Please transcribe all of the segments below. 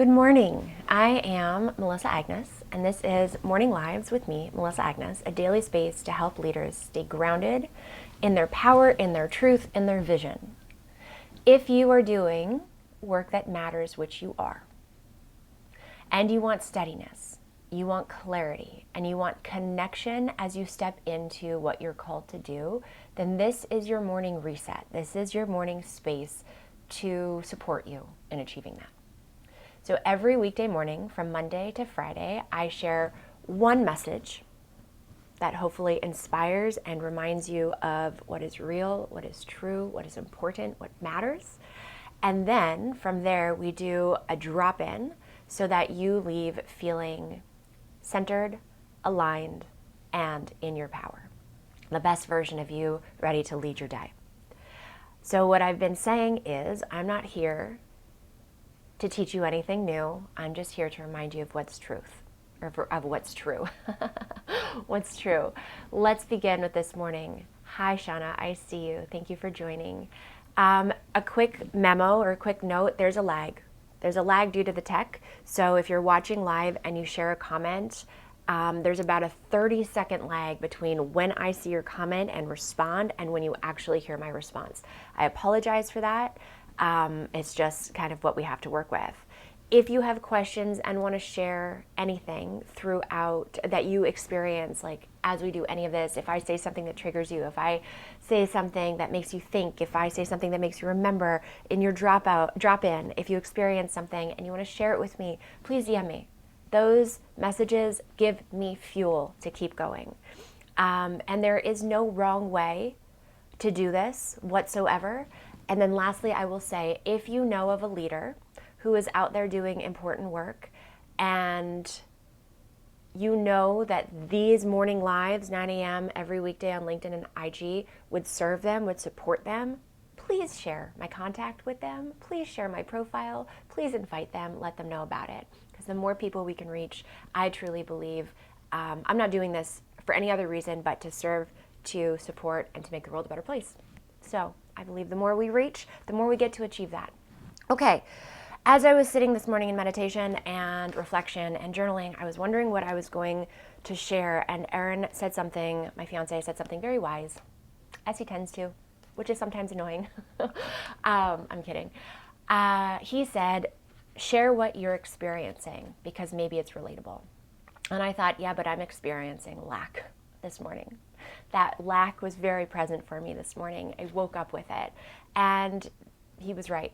Good morning. I am Melissa Agnes, and this is Morning Lives with me, Melissa Agnes, a daily space to help leaders stay grounded in their power, in their truth, in their vision. If you are doing work that matters, which you are, and you want steadiness, you want clarity, and you want connection as you step into what you're called to do, then this is your morning reset. This is your morning space to support you in achieving that. So every weekday morning from Monday to Friday, I share one message that hopefully inspires and reminds you of what is real, what is true, what is important, what matters. And then from there, we do a drop-in so that you leave feeling centered, aligned, and in your power. The best version of you ready to lead your day. So what I've been saying is I'm not here to teach you anything new. I'm just here to remind you of what's truth, or of what's true. What's true. Let's begin with this morning. Hi, Shauna. I see you. Thank you for joining. A quick memo or a quick note, there's a lag. There's a lag due to the tech. So if you're watching live and you share a comment, there's about a 30-second lag between when I see your comment and respond and when you actually hear my response. I apologize for that. It's just kind of what we have to work with. If you have questions and want to share anything throughout that you experience, like as we do any of this, if I say something that triggers you, if I say something that makes you think, if I say something that makes you remember in your drop in, if you experience something and you want to share it with me, please DM me. Those messages give me fuel to keep going. And there is no wrong way to do this whatsoever. And then lastly, I will say, if you know of a leader who is out there doing important work and you know that these morning lives, 9 a.m. every weekday on LinkedIn and IG would serve them, would support them, please share my contact with them. Please share my profile. Please invite them, let them know about it. Because the more people we can reach, I truly believe, I'm not doing this for any other reason but to serve, to support, and to make the world a better place. So I believe the more we reach, the more we get to achieve that. Okay, as I was sitting this morning in meditation and reflection and journaling, I was wondering what I was going to share, and Aaron said something, my fiance said something very wise, as he tends to, which is sometimes annoying. I'm kidding. He said, share what you're experiencing because maybe it's relatable. And I thought, yeah, but I'm experiencing lack this morning. That lack was very present for me this morning. I woke up with it. And he was right.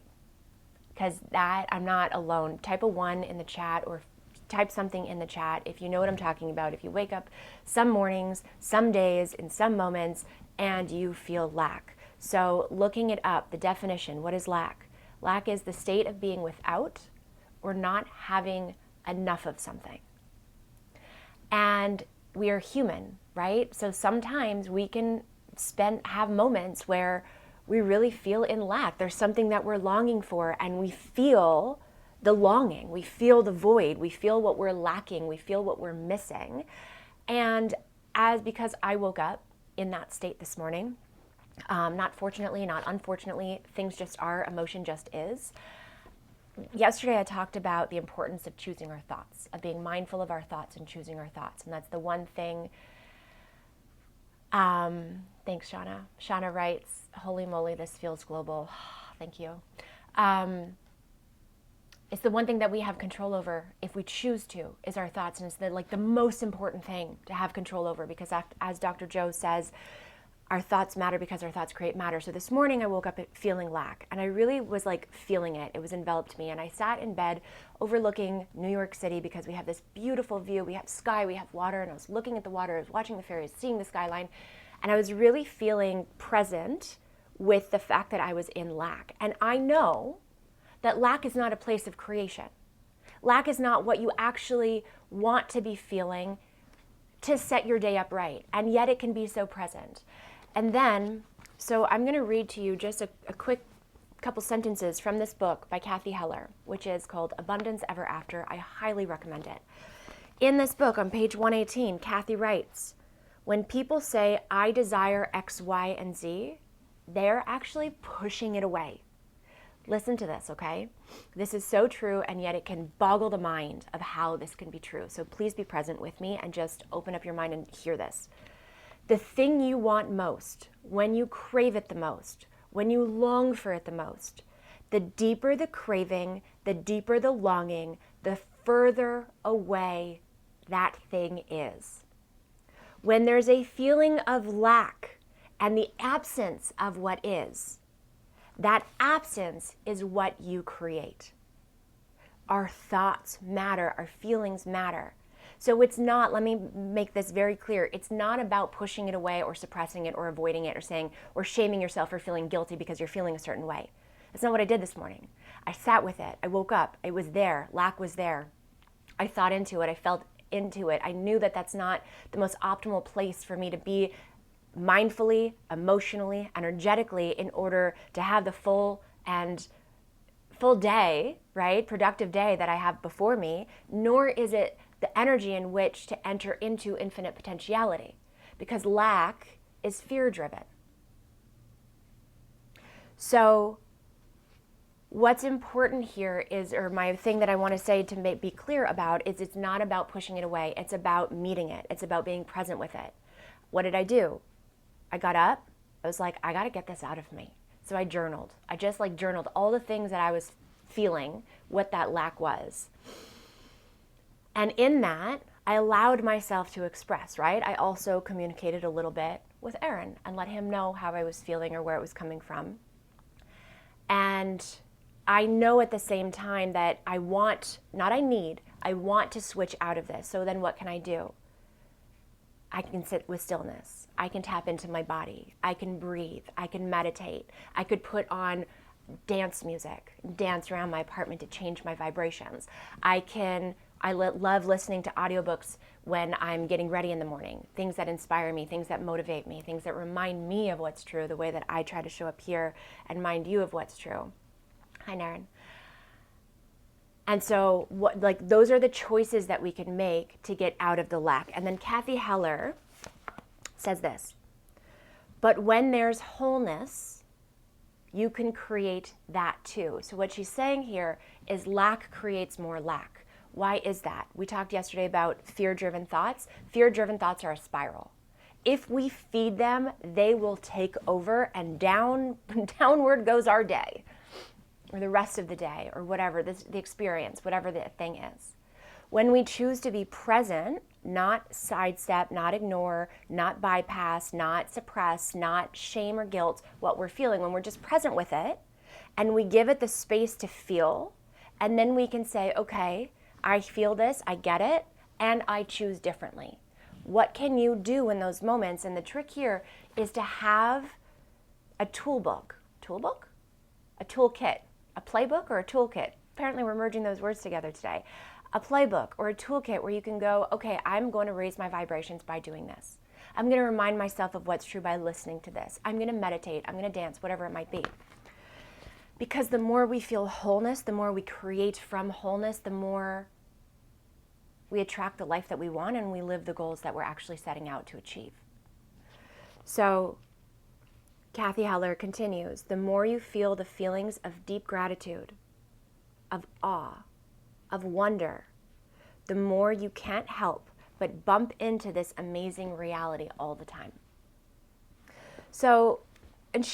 Because that, I'm not alone. Type a 1 in the chat or type something in the chat if you know what I'm talking about. If you wake up some mornings, some days, in some moments, and you feel lack. So looking it up, the definition, what is lack? Lack is the state of being without or not having enough of something. And we are human, right? So sometimes we can have moments where we really feel in lack. There's something that we're longing for, and we feel the longing, we feel the void, we feel what we're lacking, we feel what we're missing. And because I woke up in that state this morning, not fortunately, not unfortunately, things just are, emotion just is. Yesterday I talked about the importance of choosing our thoughts, of being mindful of our thoughts and choosing our thoughts. And that's the one thing. Thanks, Shauna. Shauna writes, holy moly, this feels global. Thank you. It's the one thing that we have control over if we choose to, is our thoughts. And it's the most important thing to have control over, because as Dr. Joe says, our thoughts matter because our thoughts create matter. So this morning I woke up feeling lack, and I really was feeling it. It was enveloped me, and I sat in bed overlooking New York City because we have this beautiful view. We have sky, we have water, and I was looking at the water, I was watching the ferries, seeing the skyline, and I was really feeling present with the fact that I was in lack. And I know that lack is not a place of creation. Lack is not what you actually want to be feeling to set your day up right, and yet it can be so present. And then, so I'm going to read to you just a quick couple sentences from this book by Kathy Heller, which is called Abundance Ever After. I highly recommend it. In this book, on page 118, Kathy writes, when people say, I desire X, Y, and Z, they're actually pushing it away. Listen to this, okay? This is so true, and yet it can boggle the mind of how this can be true. So please be present with me and just open up your mind and hear this. The thing you want most, when you crave it the most, when you long for it the most, the deeper the craving, the deeper the longing, the further away that thing is. When there's a feeling of lack and the absence of what is, that absence is what you create. Our thoughts matter, our feelings matter. So it's not, let me make this very clear, it's not about pushing it away or suppressing it or avoiding it or saying, or shaming yourself for feeling guilty because you're feeling a certain way. That's not what I did this morning. I sat with it, I woke up, it was there, lack was there. I thought into it, I felt into it. I knew that that's not the most optimal place for me to be mindfully, emotionally, energetically in order to have the full day, right? Productive day that I have before me, nor is it the energy in which to enter into infinite potentiality, because lack is fear-driven. So what's important here is, or my thing that I want to say to be clear about is, it's not about pushing it away. It's about meeting it. It's about being present with it. What did I do? I got up. I was like, I got to get this out of me. So I journaled. I just journaled all the things that I was feeling, what that lack was. And in that, I allowed myself to express, right? I also communicated a little bit with Aaron and let him know how I was feeling or where it was coming from. And I know at the same time that I want to switch out of this. So then what can I do? I can sit with stillness. I can tap into my body. I can breathe. I can meditate. I could put on dance music, dance around my apartment to change my vibrations. I love listening to audiobooks when I'm getting ready in the morning. Things that inspire me, things that motivate me, things that remind me of what's true, the way that I try to show up here and remind you of what's true. Hi, Naren. And so those are the choices that we can make to get out of the lack. And then Kathy Heller says this, but when there's wholeness, you can create that too. So what she's saying here is lack creates more lack. Why is that? We talked yesterday about fear-driven thoughts. Fear-driven thoughts are a spiral. If we feed them, they will take over, and downward goes our day, or the rest of the day, or whatever, the experience, whatever the thing is. When we choose to be present, not sidestep, not ignore, not bypass, not suppress, not shame or guilt what we're feeling, when we're just present with it, and we give it the space to feel, and then we can say, okay, I feel this, I get it, and I choose differently. What can you do in those moments? And the trick here is to have a toolkit, a playbook or a toolkit. Apparently we're merging those words together today. A playbook or a toolkit where you can go, okay, I'm going to raise my vibrations by doing this. I'm going to remind myself of what's true by listening to this. I'm going to meditate, I'm going to dance, whatever it might be. Because the more we feel wholeness, the more we create from wholeness, the more we attract the life that we want and we live the goals that we're actually setting out to achieve. So Kathy Heller continues, the more you feel the feelings of deep gratitude, of awe, of wonder, the more you can't help but bump into this amazing reality all the time. So, and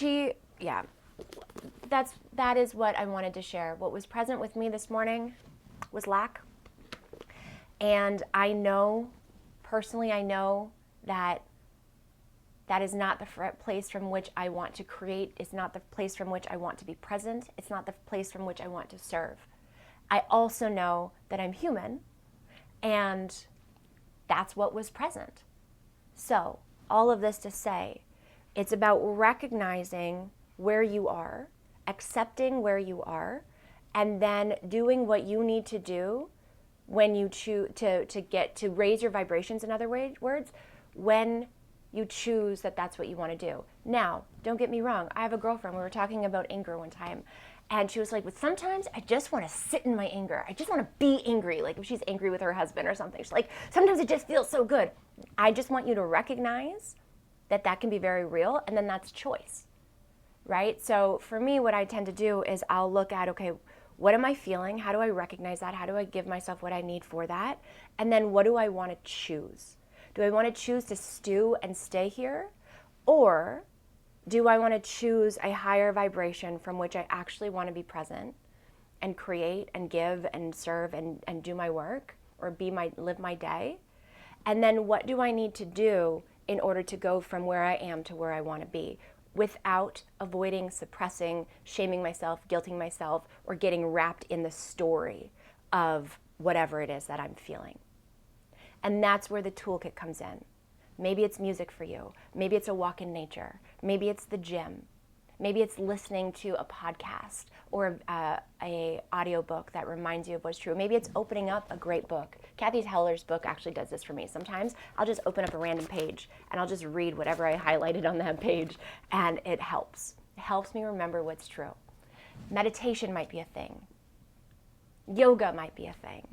that is what I wanted to share. What was present with me this morning was lack. And I know, personally, that is not the place from which I want to create. It's not the place from which I want to be present. It's not the place from which I want to serve. I also know that I'm human, and that's what was present. So, all of this to say, it's about recognizing where you are, accepting where you are, and then doing what you need to do when you choose to raise your vibrations, in other words, when you choose that that's what you want to do. Now, don't get me wrong. I have a girlfriend, we were talking about anger one time, and she was like, but sometimes I just want to sit in my anger. I just want to be angry, like if she's angry with her husband or something. She's like, sometimes it just feels so good. I just want you to recognize that that can be very real, and then that's choice. right? So for me, what I tend to do is I'll look at, okay, what am I feeling? How do I recognize that? How do I give myself what I need for that? And then what do I want to choose? Do I want to choose to stew and stay here? Or do I want to choose a higher vibration from which I actually want to be present and create and give and serve and do my work or live my day? And then what do I need to do in order to go from where I am to where I want to be without avoiding, suppressing, shaming myself, guilting myself, or getting wrapped in the story of whatever it is that I'm feeling? And that's where the toolkit comes in. Maybe it's music for you. Maybe it's a walk in nature. Maybe it's the gym. Maybe it's listening to a podcast or a audiobook that reminds you of what's true. Maybe it's opening up a great book. Kathy Heller's book actually does this for me. Sometimes I'll just open up a random page and I'll just read whatever I highlighted on that page, and it helps. It helps me remember what's true. Meditation might be a thing. Yoga might be a thing.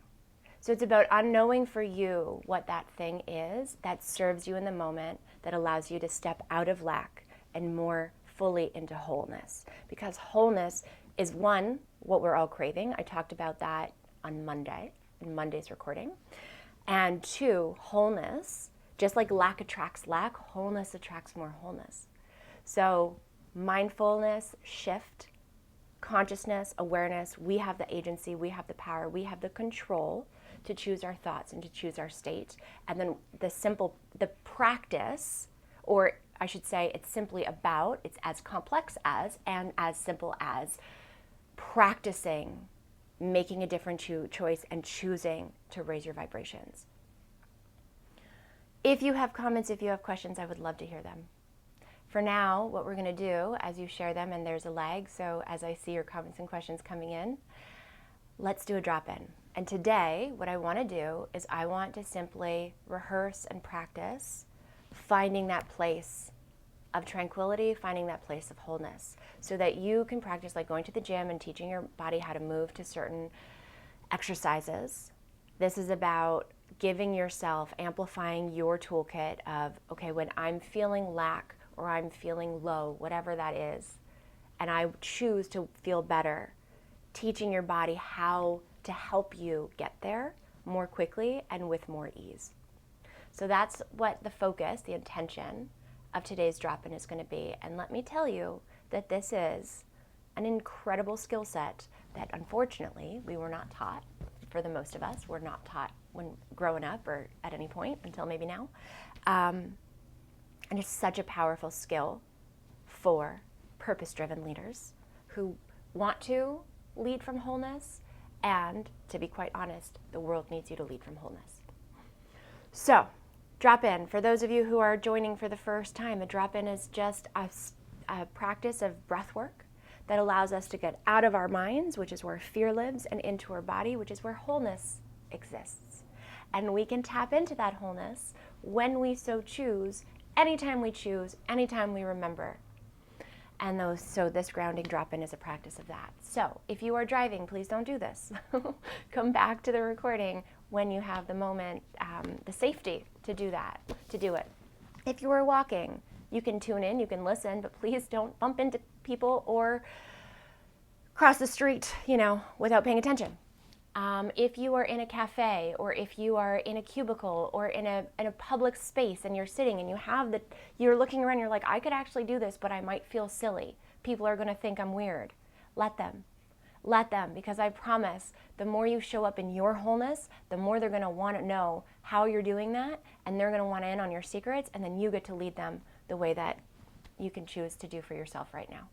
So it's about unknowing for you what that thing is that serves you in the moment, that allows you to step out of lack and more fully into wholeness. Because wholeness is, one, what we're all craving. I talked about that on Monday, in Monday's recording. And two, wholeness, just like lack attracts lack, wholeness attracts more wholeness. So mindfulness, shift, consciousness, awareness, we have the agency, we have the power, we have the control to choose our thoughts and to choose our state. And then the practice, or I should say it's simply about, it's as complex as and as simple as practicing making a different choice and choosing to raise your vibrations. If you have comments, if you have questions, I would love to hear them. For now, what we're going to do as you share them, and there's a lag, so as I see your comments and questions coming in, let's do a drop-in. And today, what I want to do is I want to simply rehearse and practice finding that place of tranquility, finding that place of wholeness, so that you can practice like going to the gym and teaching your body how to move to certain exercises. This is about giving yourself, amplifying your toolkit of, okay, when I'm feeling lack or I'm feeling low, whatever that is, and I choose to feel better, teaching your body how to help you get there more quickly and with more ease. So that's what the focus, the intention of today's drop-in is going to be. And let me tell you that this is an incredible skill set that unfortunately we were not taught. For the most of us, we're not taught when growing up or at any point until maybe now. And it's such a powerful skill for purpose-driven leaders who want to lead from wholeness. And to be quite honest, the world needs you to lead from wholeness. So, drop-in. For those of you who are joining for the first time, a drop-in is just a practice of breath work that allows us to get out of our minds, which is where fear lives, and into our body, which is where wholeness exists. And we can tap into that wholeness when we so choose, anytime we choose, anytime we remember. And so this grounding drop-in is a practice of that. So if you are driving, please don't do this. Come back to the recording when you have the moment, the safety to do that, to do it. If you are walking, you can tune in, you can listen, but please don't bump into people or cross the street, without paying attention. If you are in a cafe, or if you are in a cubicle, or in a public space, and you're sitting and you're looking around, you're like, I could actually do this, but I might feel silly. People are going to think I'm weird. Let them, because I promise, the more you show up in your wholeness, the more they're going to want to know how you're doing that, and they're going to want in on your secrets, and then you get to lead them the way that you can choose to do for yourself right now.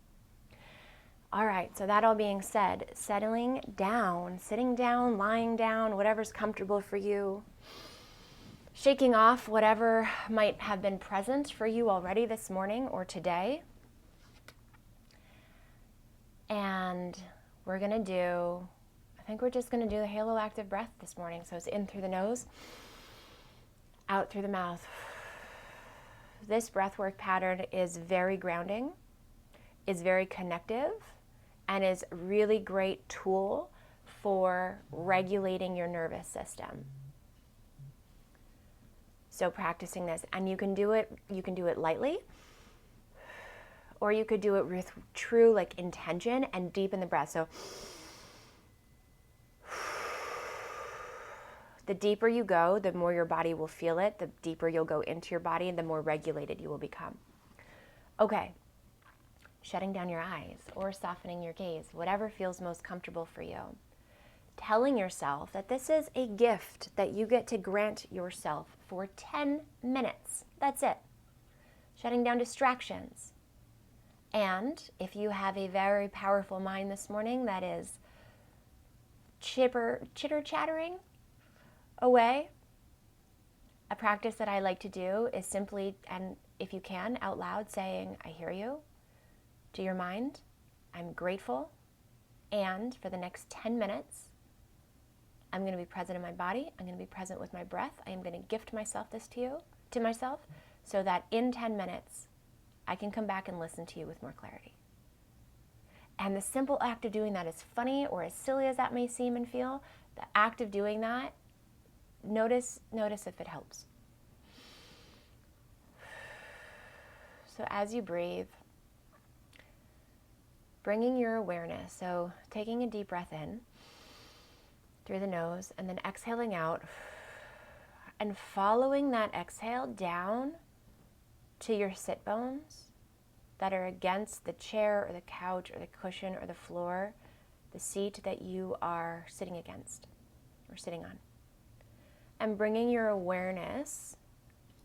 All right, so that all being said, settling down, sitting down, lying down, whatever's comfortable for you, shaking off whatever might have been present for you already this morning or today. And we're going to do, I think we're just going to do the halo active breath this morning. So it's in through the nose, out through the mouth. This breathwork pattern is very grounding, is very connective, and is a really great tool for regulating your nervous system. So practicing this, and you can do it lightly, Or you could do it with true like intention and deepen the breath. So the deeper you go, the more your body will feel it. The deeper you'll go into your body, and the more regulated you will become. Okay. Shutting down your eyes or softening your gaze, whatever feels most comfortable for you. Telling yourself that this is a gift that you get to grant yourself for 10 minutes. That's it. Shutting down distractions. And if you have a very powerful mind this morning that is chitter-chattering away, a practice that I like to do is simply, and if you can, out loud saying, I hear you, to your mind, I'm grateful, and for the next 10 minutes, I'm going to be present in my body. I'm going to be present with my breath. I am going to gift myself to myself, so that in 10 minutes, I can come back and listen to you with more clarity. And the simple act of doing that, as funny or as silly as that may seem and feel, the act of doing that, notice if it helps. So as you breathe, bringing your awareness, so taking a deep breath in through the nose and then exhaling out, and following that exhale down to your sit bones that are against the chair or the couch or the cushion or the floor, the seat that you are sitting against or sitting on. And bringing your awareness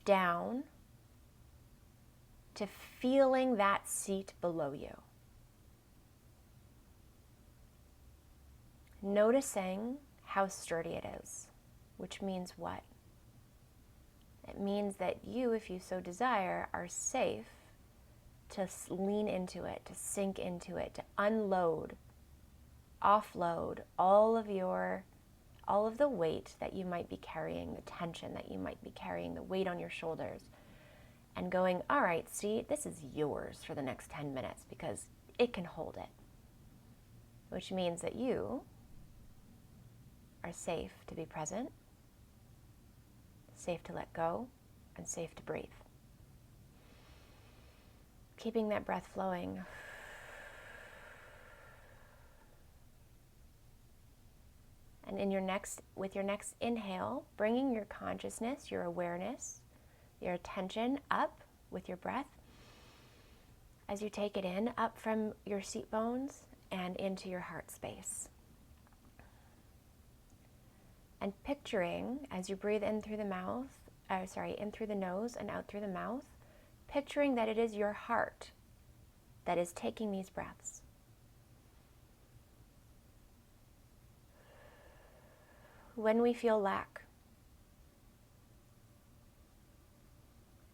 down to feeling that seat below you. Noticing how sturdy it is, which means what? It means that you, if you so desire, are safe to lean into it, to sink into it, to unload, offload all of the weight that you might be carrying, the tension that you might be carrying, the weight on your shoulders, and going, all right, see, this is yours for the next 10 minutes because it can hold it. Which means that you are safe to be present, safe to let go, and safe to breathe. Keeping that breath flowing. And with your next inhale, bringing your consciousness, your awareness, your attention up with your breath as you take it in, up from your seat bones and into your heart space. And picturing, as you breathe in through the in through the nose and out through the mouth, picturing that it is your heart that is taking these breaths. When we feel lack,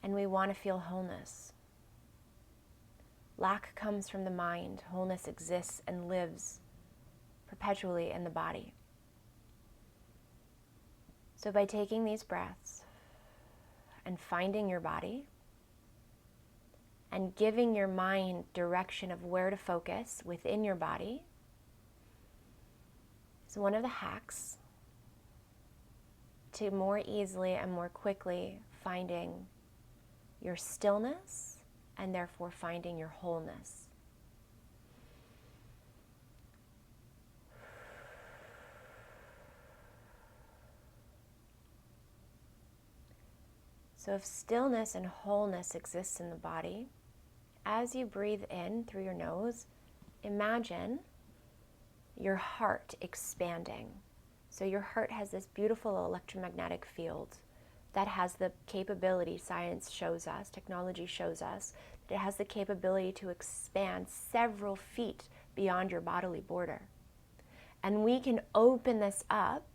and we want to feel wholeness, lack comes from the mind. Wholeness exists and lives perpetually in the body. So by taking these breaths and finding your body and giving your mind direction of where to focus within your body is one of the hacks to more easily and more quickly finding your stillness and therefore finding your wholeness. So if stillness and wholeness exists in the body, as you breathe in through your nose, imagine your heart expanding. So your heart has this beautiful electromagnetic field that has the capability, science shows us, technology shows us, that it has the capability to expand several feet beyond your bodily border. And we can open this up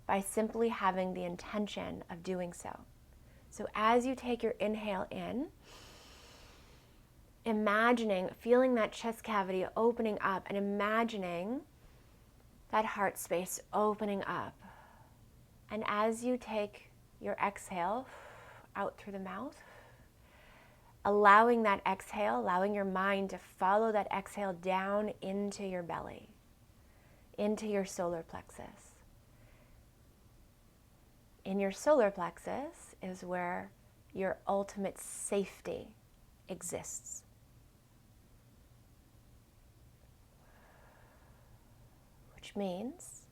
by simply having the intention of doing so. So as you take your inhale in, feeling that chest cavity opening up and imagining that heart space opening up. And as you take your exhale out through the mouth, allowing that exhale, allowing your mind to follow that exhale down into your belly, into your solar plexus. In your solar plexus is where your ultimate safety exists. which means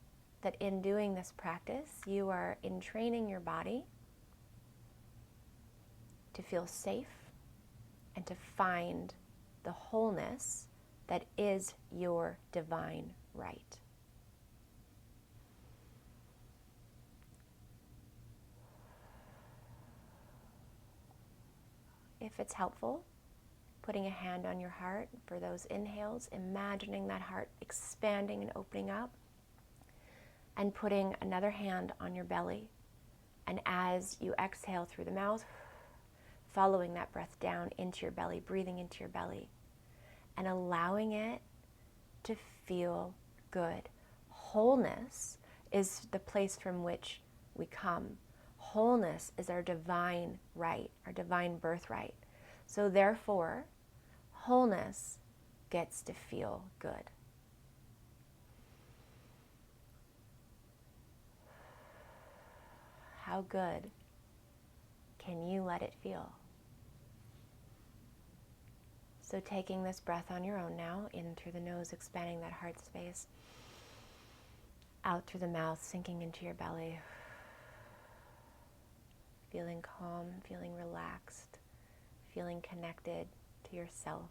that in doing this practice, you are entraining your body to feel safe and to find the wholeness that is your divine right. If it's helpful, putting a hand on your heart for those inhales, imagining that heart expanding and opening up, and putting another hand on your belly. And as you exhale through the mouth, following that breath down into your belly, breathing into your belly, and allowing it to feel good. Wholeness is the place from which we come. Wholeness is our divine right, our divine birthright. So therefore, wholeness gets to feel good. How good can you let it feel? So taking this breath on your own now, in through the nose, expanding that heart space, out through the mouth, sinking into your belly, feeling calm, feeling relaxed, feeling connected to yourself.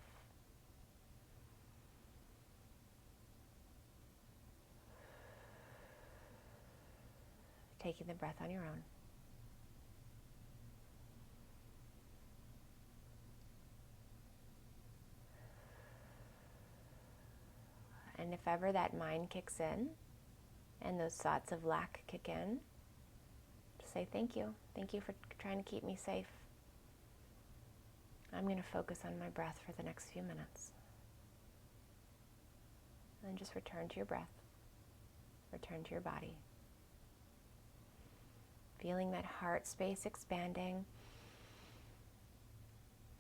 Taking the breath on your own. And if ever that mind kicks in and those thoughts of lack kick in, just say thank you. Thank you for trying to keep me safe. I'm going to focus on my breath for the next few minutes. And then just return to your breath. Return to your body. Feeling that heart space expanding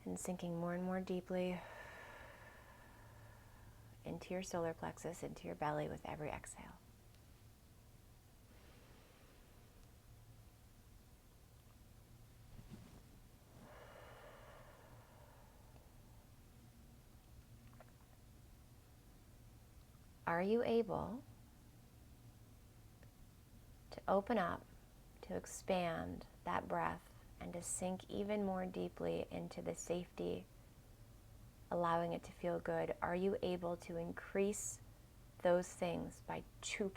and sinking more and more deeply into your solar plexus, into your belly with every exhale. Are you able to open up, to expand that breath, and to sink even more deeply into the safety, allowing it to feel good? Are you able to increase those things by 2%?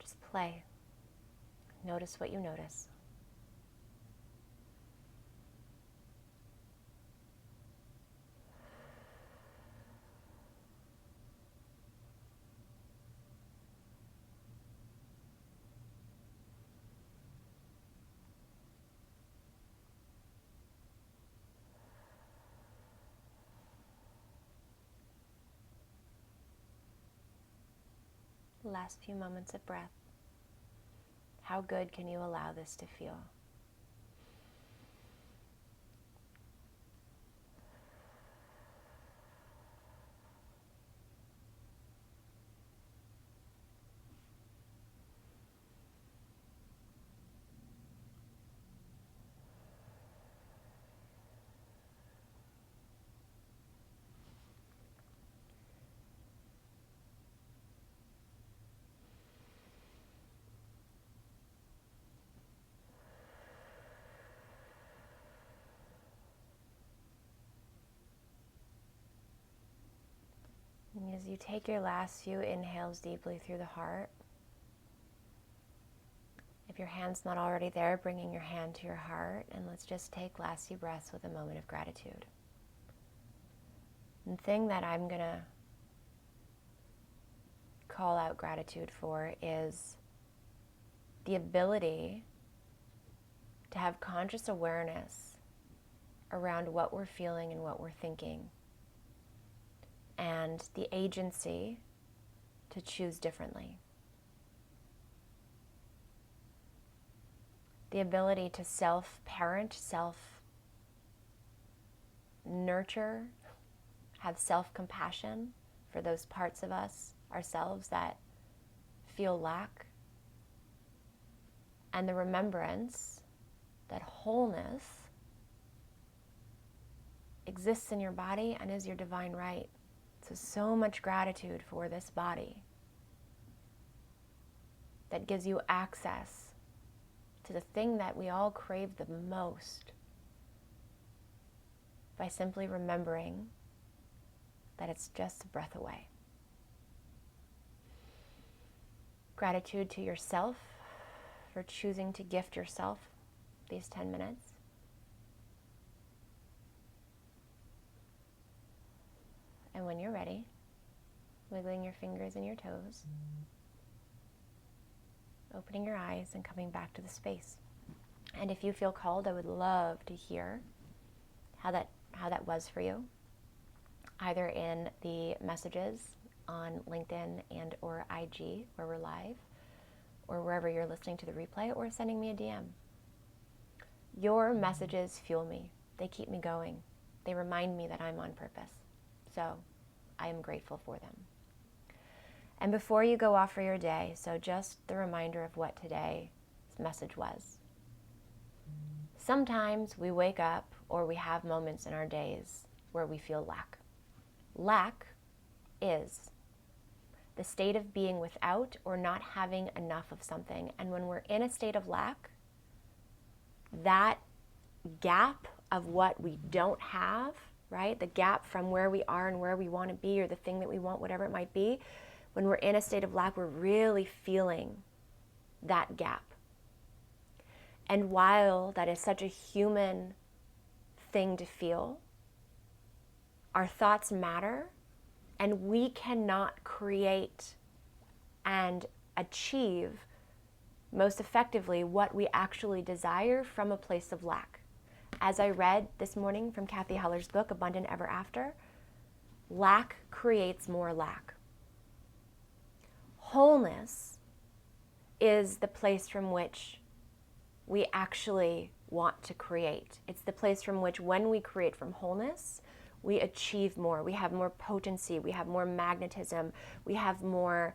Just play. Notice what you notice. Last few moments of breath. How good can you allow this to feel? And as you take your last few inhales deeply through the heart, if your hand's not already there, bringing your hand to your heart, and let's just take last few breaths with a moment of gratitude. And the thing that I'm going to call out gratitude for is the ability to have conscious awareness around what we're feeling and what we're thinking, and the agency to choose differently. The ability to self-parent, self-nurture, have self-compassion for those parts of us, ourselves, that feel lack. And the remembrance that wholeness exists in your body and is your divine right. So much gratitude for this body that gives you access to the thing that we all crave the most by simply remembering that it's just a breath away. Gratitude to yourself for choosing to gift yourself these 10 minutes. And when you're ready, wiggling your fingers and your toes, opening your eyes and coming back to the space. And if you feel called, I would love to hear how that was for you, either in the messages on LinkedIn and or IG where we're live, or wherever you're listening to the replay, or sending me a DM. Your messages fuel me. They keep me going. They remind me that I'm on purpose. So I am grateful for them. And before you go off for your day, so just the reminder of what today's message was. Sometimes we wake up or we have moments in our days where we feel lack. Lack is the state of being without or not having enough of something. And when we're in a state of lack, that gap of what we don't have, right? The gap from where we are and where we want to be, or the thing that we want, whatever it might be, when we're in a state of lack, we're really feeling that gap. And while that is such a human thing to feel, our thoughts matter, and we cannot create and achieve most effectively what we actually desire from a place of lack. As I read this morning from Kathy Heller's book, Abundant Ever After, lack creates more lack. Wholeness is the place from which we actually want to create. It's the place from which, when we create from wholeness, we achieve more. We have more potency. We have more magnetism. We have more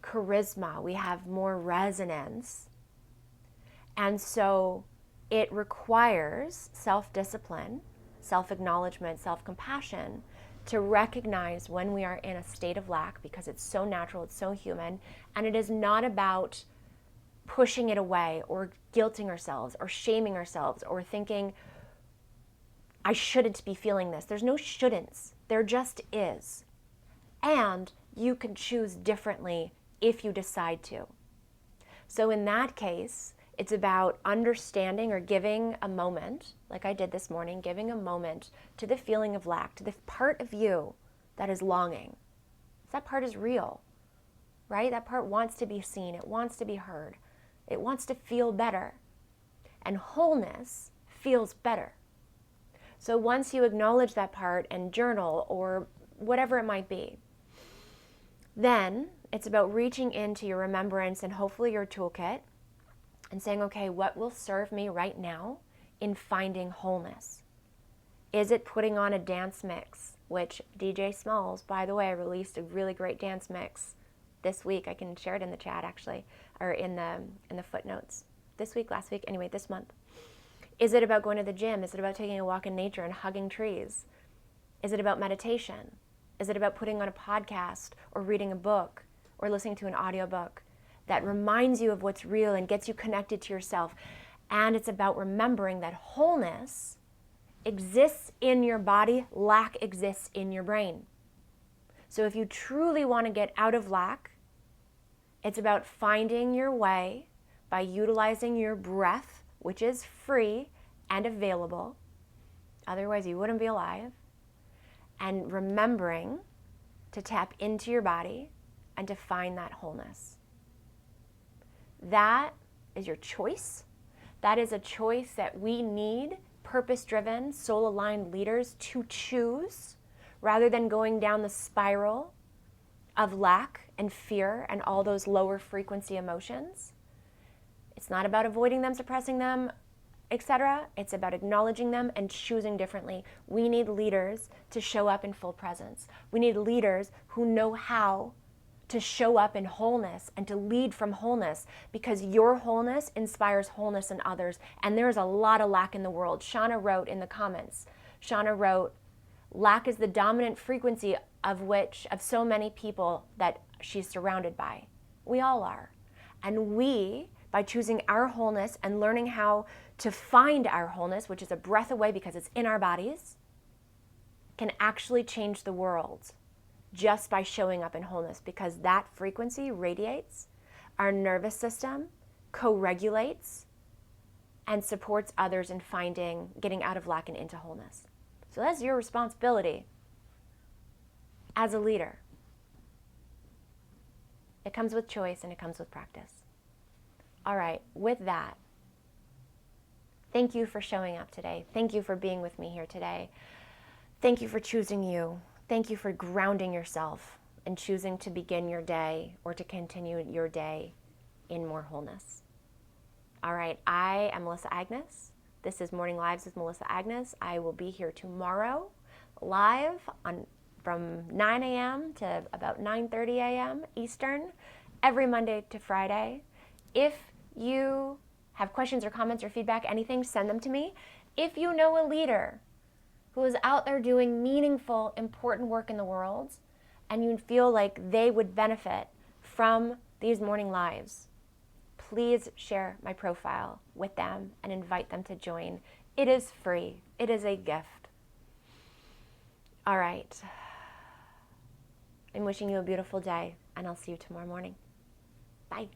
charisma. We have more resonance. And so it requires self-discipline, self-acknowledgement, self-compassion to recognize when we are in a state of lack, because it's so natural, it's so human, and it is not about pushing it away or guilting ourselves or shaming ourselves or thinking, I shouldn't be feeling this. There's no shouldn'ts. There just is. And you can choose differently if you decide to. So in that case, it's about understanding or giving a moment, like I did this morning, giving a moment to the feeling of lack, to the part of you that is longing. That part is real, right? That part wants to be seen. It wants to be heard. It wants to feel better. And wholeness feels better. So once you acknowledge that part and journal or whatever it might be, then it's about reaching into your remembrance and hopefully your toolkit and saying, okay, what will serve me right now in finding wholeness? Is it putting on a dance mix, which DJ Smalls, by the way, released a really great dance mix this week. I can share it in the chat actually, or in the footnotes. This week, last week, anyway, this month. Is it about going to the gym? Is it about taking a walk in nature and hugging trees? Is it about meditation? Is it about putting on a podcast or reading a book or listening to an audiobook that reminds you of what's real and gets you connected to yourself? And it's about remembering that wholeness exists in your body, lack exists in your brain. So if you truly want to get out of lack, it's about finding your way by utilizing your breath, which is free and available. Otherwise, you wouldn't be alive. And remembering to tap into your body and to find that wholeness. That is your choice. That is a choice that we need purpose-driven, soul-aligned leaders to choose, rather than going down the spiral of lack and fear and all those lower frequency emotions. It's not about avoiding them, suppressing them, etc. It's about acknowledging them and choosing differently. We need leaders to show up in full presence. We need leaders who know how to show up in wholeness and to lead from wholeness, because your wholeness inspires wholeness in others. And there's a lot of lack in the world. Shauna wrote in the comments, lack is the dominant frequency of so many people that she's surrounded by. We all are. And we, by choosing our wholeness and learning how to find our wholeness, which is a breath away because it's in our bodies, can actually change the world just by showing up in wholeness, because that frequency radiates, our nervous system co-regulates and supports others in getting out of lack and into wholeness. So that's your responsibility as a leader. It comes with choice and it comes with practice. All right, with that, thank you for showing up today. Thank you for being with me here today. Thank you for choosing you. Thank you for grounding yourself and choosing to begin your day or to continue your day in more wholeness. All right, I am Melissa Agnes. This is Morning Lives with Melissa Agnes. I will be here tomorrow live from 9 a.m. to about 9:30 a.m. Eastern, every Monday to Friday. If you have questions or comments or feedback, anything, send them to me. If you know a leader who is out there doing meaningful, important work in the world, and you feel like they would benefit from these morning lives, please share my profile with them and invite them to join. It is free. It is a gift. All right. I'm wishing you a beautiful day, and I'll see you tomorrow morning. Bye.